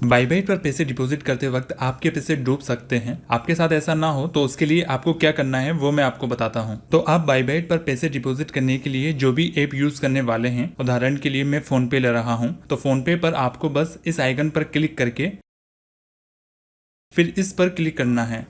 बाईबाइट पर पैसे डिपॉजिट करते वक्त आपके पैसे डूब सकते हैं। आपके साथ ऐसा ना हो तो उसके लिए आपको क्या करना है वो मैं आपको बताता हूं। तो आप बाईबाइट पर पैसे डिपॉजिट करने के लिए जो भी ऐप यूज करने वाले हैं, उदाहरण के लिए मैं फोन पे ले रहा हूं, तो फोन पे पर आपको बस इस आइकन पर क्लिक करके फिर इस पर क्लिक करना है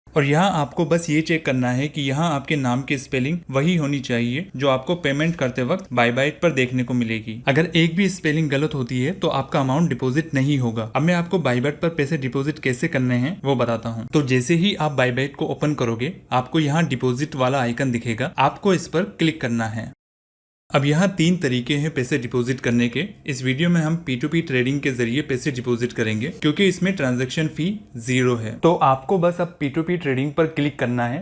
और यहाँ आपको बस ये चेक करना है कि यहाँ आपके नाम की स्पेलिंग वही होनी चाहिए जो आपको पेमेंट करते वक्त बाईबाइट पर देखने को मिलेगी। अगर एक भी स्पेलिंग गलत होती है तो आपका अमाउंट डिपॉजिट नहीं होगा। अब मैं आपको बाईबाइट पर पैसे डिपॉजिट कैसे करने हैं वो बताता हूँ। तो जैसे ही आप बाईबाइट को ओपन करोगे आपको यहाँ डिपॉजिट वाला आइकन दिखेगा, आपको इस पर क्लिक करना है। अब यहाँ 3 तरीके हैं पैसे डिपॉजिट करने के। इस वीडियो में हम P2P ट्रेडिंग के जरिए पैसे डिपॉजिट करेंगे क्योंकि इसमें ट्रांजैक्शन फी 0 है। तो आपको बस अब P2P ट्रेडिंग पर क्लिक करना है,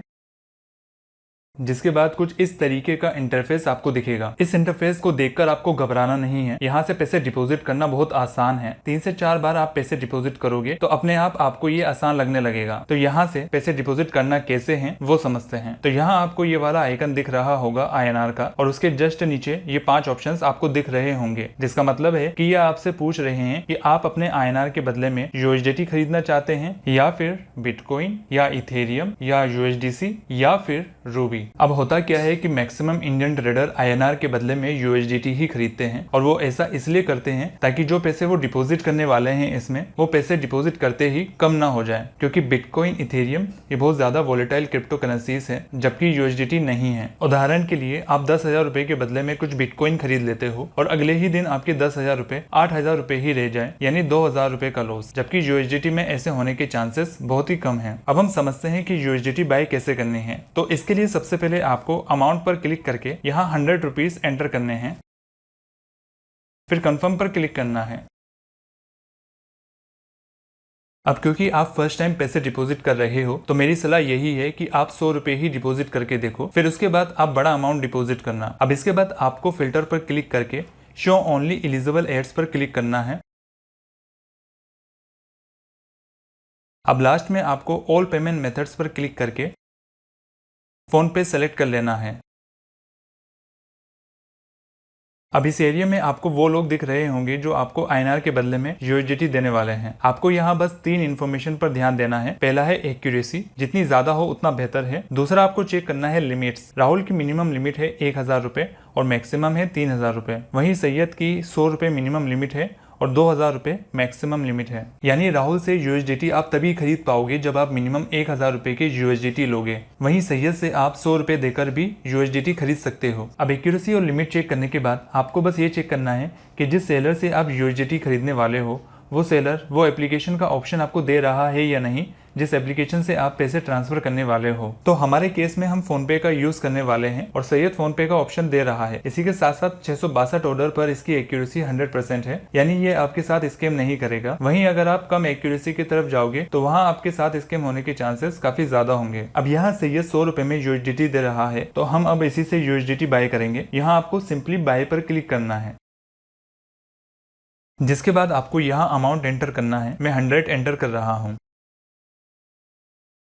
जिसके बाद कुछ इस तरीके का इंटरफेस आपको दिखेगा। इस इंटरफेस को देखकर आपको घबराना नहीं है। यहाँ से पैसे डिपॉजिट करना बहुत आसान है। 3 से 4 बार आप पैसे डिपॉजिट करोगे तो अपने आप आपको ये आसान लगने लगेगा। तो यहाँ से पैसे डिपॉजिट करना कैसे है वो समझते हैं। तो यहाँ आपको ये वाला आइकन दिख रहा होगा INR का, और उसके जस्ट नीचे ये 5 ऑप्शन आपको दिख रहे होंगे, जिसका मतलब है कि ये आपसे पूछ रहे हैं कि आप अपने INR के बदले में USDT खरीदना चाहते हैं या फिर बिटकॉइन या इथेरियम या USDC या फिर रूबी। अब होता क्या है कि मैक्सिमम इंडियन ट्रेडर INR के बदले में USDT ही खरीदते हैं, और वो ऐसा इसलिए करते हैं ताकि जो पैसे वो डिपॉजिट करने वाले हैं इसमें, वो पैसे डिपॉजिट करते ही कम ना हो जाए, क्योंकि बिटकॉइन इथेरियम ये बहुत ज्यादा वोलेटाइल क्रिप्टो करेंसीज है, जबकि USDT नहीं है। उदाहरण के लिए आप 10,000 रुपए के बदले में कुछ बिटकॉइन खरीद लेते हो और अगले ही दिन आपके 10,000 रुपए 8,000 रुपए ही रह जाए, यानी 2,000 रुपए का लॉस, जबकि USDT में ऐसे होने के चांसेस बहुत ही कम है। अब हम समझते हैं कि USDT बाय कैसे करनी है। तो इसके लिए सबसे पहले आपको अमाउंट पर क्लिक करके यहाँ 100 रुपीज एंटर करने हैं, फिर कंफर्म पर क्लिक करना है। अब क्योंकि आप फर्स्ट टाइम पैसे डिपॉजिट कर रहे हो तो मेरी सलाह यही है कि आप 100 रुपए ही डिपॉजिट करके देखो, फिर उसके बाद आप बड़ा अमाउंट डिपॉजिट करना। अब इसके बाद आपको फिल्टर पर क्लिक करके शो ओनली एलिजिबल एड्स पर क्लिक करना है। अब लास्ट में आपको ऑल पेमेंट मेथड्स पर क्लिक करके फोन पे सेलेक्ट कर लेना है। अब इस एरिया में आपको वो लोग दिख रहे होंगे जो आपको INR के बदले में USDT देने वाले हैं। आपको यहाँ बस 3 इन्फॉर्मेशन पर ध्यान देना है। पहला है एक्यूरेसी, जितनी ज्यादा हो उतना बेहतर है। दूसरा आपको चेक करना है लिमिट्स। राहुल की मिनिमम लिमिट है 1,000 रुपए और मैक्सिमम है 3,000 रुपए। वहीं सैयद की 100 रुपए मिनिमम लिमिट है और 2,000 रुपए मैक्सिमम लिमिट है। यानी राहुल से USDT आप तभी खरीद पाओगे जब आप मिनिमम 1,000 रुपए के USDT लोगे। वहीं सैयद से आप 100 रुपए देकर भी USDT खरीद सकते हो। अब एक्यूरेसी और लिमिट चेक करने के बाद आपको बस ये चेक करना है कि जिस सेलर से आप USDT खरीदने वाले हो वो सेलर वो एप्लीकेशन का ऑप्शन आपको दे रहा है या नहीं, जिस एप्लीकेशन से आप पैसे ट्रांसफर करने वाले हो। तो हमारे केस में हम फोन पे का यूज करने वाले हैं और सैयद फोन पे का ऑप्शन दे रहा है। इसी के साथ साथ 662 ऑर्डर पर इसकी एक्यूरेसी 100% है, यानी ये आपके साथ स्कैम नहीं करेगा। वहीं अगर आप कम एक्यूरेसी की तरफ जाओगे तो वहाँ आपके साथ स्कैम होने के चांसेस काफी ज्यादा होंगे। अब यहाँ सैयद 100 रुपए में USDT दे रहा है तो हम अब इसी से USDT बाय करेंगे। यहाँ आपको सिंपली बाय पर क्लिक करना है, जिसके बाद आपको यहाँ अमाउंट एंटर करना है। मैं 100 एंटर कर रहा हूँ।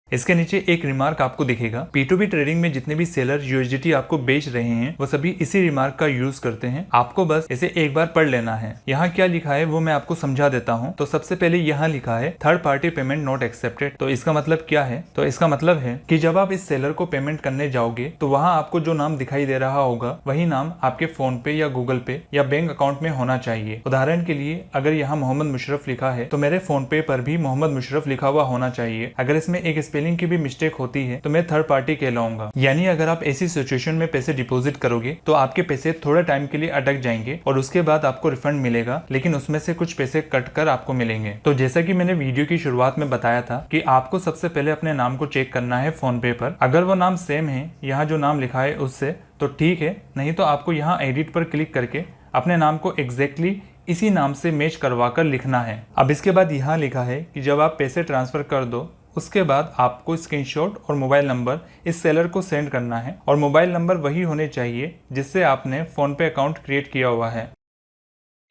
इसके नीचे एक रिमार्क आपको दिखेगा। P2P ट्रेडिंग में जितने भी सेलर USDT आपको बेच रहे हैं वो सभी इसी रिमार्क का यूज करते हैं। आपको बस इसे एक बार पढ़ लेना है। यहाँ क्या लिखा है वो मैं आपको समझा देता हूँ। तो सबसे पहले यहाँ लिखा है third party payment not accepted. तो इसका मतलब क्या है? तो इसका मतलब है कि जब आप इस सेलर को पेमेंट करने जाओगे तो वहाँ आपको जो नाम दिखाई दे रहा होगा वही नाम आपके फोन पे या गूगल पे या बैंक अकाउंट में होना चाहिए। उदाहरण के लिए अगर यहाँ मोहम्मद मुशर्रफ लिखा है तो मेरे फोन पे पर भी मोहम्मद मुशर्रफ लिखा हुआ होना चाहिए। अगर इसमें एक स्पेलिंग की भी मिस्टेक होती है तो मैं थर्ड पार्टी कहलाऊंगा। यानी अगर आप ऐसी सिचुएशन में पैसे डिपॉजिट करोगे तो आपके पैसे थोड़े टाइम के लिए अटक जाएंगे और उसके बाद आपको रिफंड मिलेगा, लेकिन उसमें से कुछ पैसे कट कर आपको मिलेंगे। तो जैसा कि मैंने वीडियो की शुरुआत में बताया था कि आपको सबसे पहले अपने नाम को चेक करना है फोन पे पर। अगर वो नाम सेम है यहाँ जो नाम लिखा है उससे तो ठीक है, नहीं तो आपको यहाँ एडिट पर क्लिक करके अपने नाम को एग्जैक्टली इसी नाम से मैच करवा कर लिखना है। अब इसके बाद यहाँ लिखा है कि जब आप पैसे ट्रांसफर कर दो उसके बाद आपको स्क्रीनशॉट और मोबाइल नंबर इस सेलर को सेंड करना है, और मोबाइल नंबर वही होने चाहिए जिससे आपने फोन पे अकाउंट क्रिएट किया हुआ है।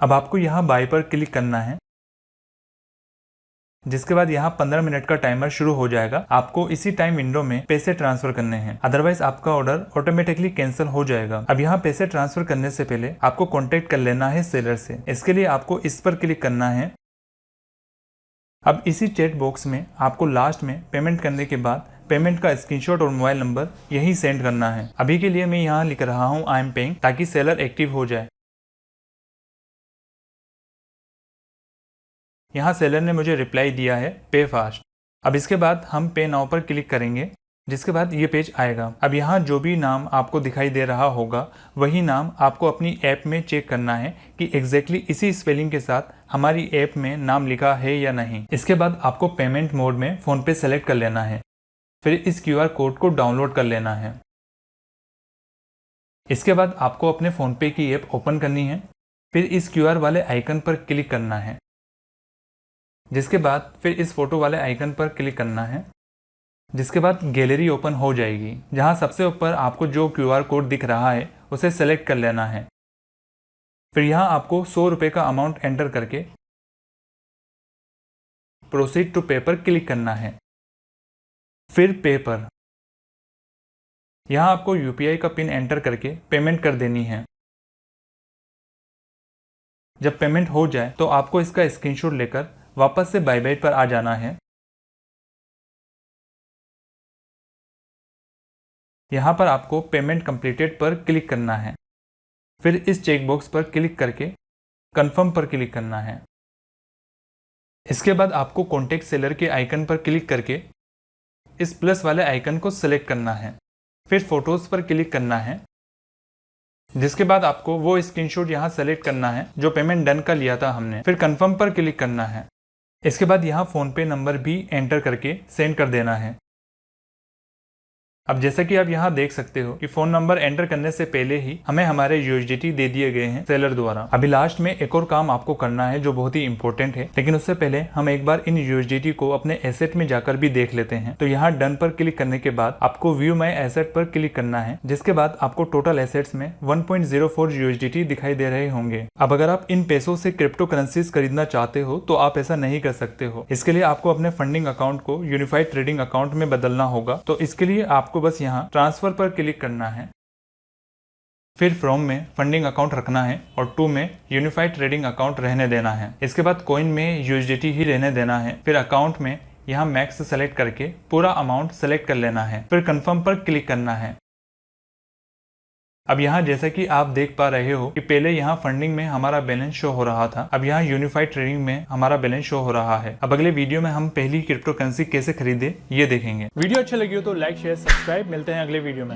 अब आपको यहाँ बाय पर क्लिक करना है, जिसके बाद यहाँ 15 मिनट का टाइमर शुरू हो जाएगा। आपको इसी टाइम विंडो में पैसे ट्रांसफर करने हैं, अदरवाइज आपका ऑर्डर ऑटोमेटिकली कैंसिल हो जाएगा। अब यहाँ पैसे ट्रांसफर करने से पहले आपको कॉन्टेक्ट कर लेना है सेलर से। इसके लिए आपको इस पर क्लिक करना है अब इसी चैट बॉक्स में आपको लास्ट में पेमेंट करने के बाद पेमेंट का स्क्रीनशॉट और मोबाइल नंबर यही सेंड करना है। अभी के लिए मैं यहाँ लिख रहा हूँ आई एम पेइंग, ताकि सेलर एक्टिव हो जाए। यहाँ सेलर ने मुझे रिप्लाई दिया है पे फास्ट। अब इसके बाद हम पे नाउ पर क्लिक करेंगे, जिसके बाद ये पेज आएगा। अब यहाँ जो भी नाम आपको दिखाई दे रहा होगा वही नाम आपको अपनी ऐप में चेक करना है कि एग्जैक्टली इसी स्पेलिंग के साथ हमारी ऐप में नाम लिखा है या नहीं। इसके बाद आपको पेमेंट मोड में फोन पे सेलेक्ट कर लेना है, फिर इस QR कोड को डाउनलोड कर लेना है। इसके बाद आपको अपने फोन पे की ऐप ओपन करनी है, फिर इस QR वाले आइकन पर क्लिक करना है, जिसके बाद फिर इस फोटो वाले आइकन पर क्लिक करना है, जिसके बाद गैलरी ओपन हो जाएगी। जहां सबसे ऊपर आपको जो QR कोड दिख रहा है उसे सेलेक्ट कर लेना है। फिर यहां आपको 100 रुपये का अमाउंट एंटर करके प्रोसीड टू पे पर क्लिक करना है, फिर पे पर। यहां आपको UPI का पिन एंटर करके पेमेंट कर देनी है। जब पेमेंट हो जाए तो आपको इसका स्क्रीनशॉट लेकर वापस से बायबाइट पर आ जाना है। यहाँ पर आपको पेमेंट कंप्लीटेड पर क्लिक करना है, फिर इस चेक बॉक्स पर क्लिक करके कंफर्म पर क्लिक करना है। इसके बाद आपको कॉन्टेक्ट सेलर के आइकन पर क्लिक करके इस प्लस वाले आइकन को सिलेक्ट करना है, फिर फोटोज पर क्लिक करना है, जिसके बाद आपको वो स्क्रीनशॉट यहाँ सेलेक्ट करना है जो पेमेंट डन का लिया था हमने, फिर कंफर्म पर क्लिक करना है। इसके बाद यहाँ फोन पे नंबर भी एंटर करके सेंड कर देना है। अब जैसा कि आप यहाँ देख सकते हो कि फोन नंबर एंटर करने से पहले ही हमें हमारे USDT दे दिए गए हैं सेलर द्वारा। अभी लास्ट में एक और काम आपको करना है जो बहुत ही इंपॉर्टेंट है, लेकिन उससे पहले हम एक बार इन USDT को अपने एसेट में जाकर भी देख लेते हैं। तो यहाँ डन पर क्लिक करने के बाद आपको व्यू माई एसेट पर क्लिक करना है, जिसके बाद आपको टोटल एसेट्स में 1.04 USDT दिखाई दे रहे होंगे। अब अगर आप इन पैसों से क्रिप्टो करेंसीज खरीदना चाहते हो तो आप ऐसा नहीं कर सकते हो। इसके लिए आपको अपने फंडिंग अकाउंट को यूनिफाइड ट्रेडिंग अकाउंट में बदलना होगा। तो इसके लिए आपको बस यहाँ ट्रांसफर पर क्लिक करना है, फिर फ्रॉम में फंडिंग अकाउंट रखना है और टू में यूनिफाइड ट्रेडिंग अकाउंट रहने देना है। इसके बाद कॉइन में USDT ही रहने देना है। फिर अकाउंट में यहाँ मैक्स सेलेक्ट करके पूरा अमाउंट सेलेक्ट कर लेना है, फिर कंफर्म पर क्लिक करना है। अब यहाँ जैसा कि आप देख पा रहे हो कि पहले यहाँ फंडिंग में हमारा बैलेंस शो हो रहा था, अब यहाँ यूनिफाइड ट्रेडिंग में हमारा बैलेंस शो हो रहा है। अब अगले वीडियो में हम पहली क्रिप्टो करेंसी कैसे खरीदे ये देखेंगे। वीडियो अच्छा लगी हो तो लाइक शेयर सब्सक्राइब। मिलते हैं अगले वीडियो में।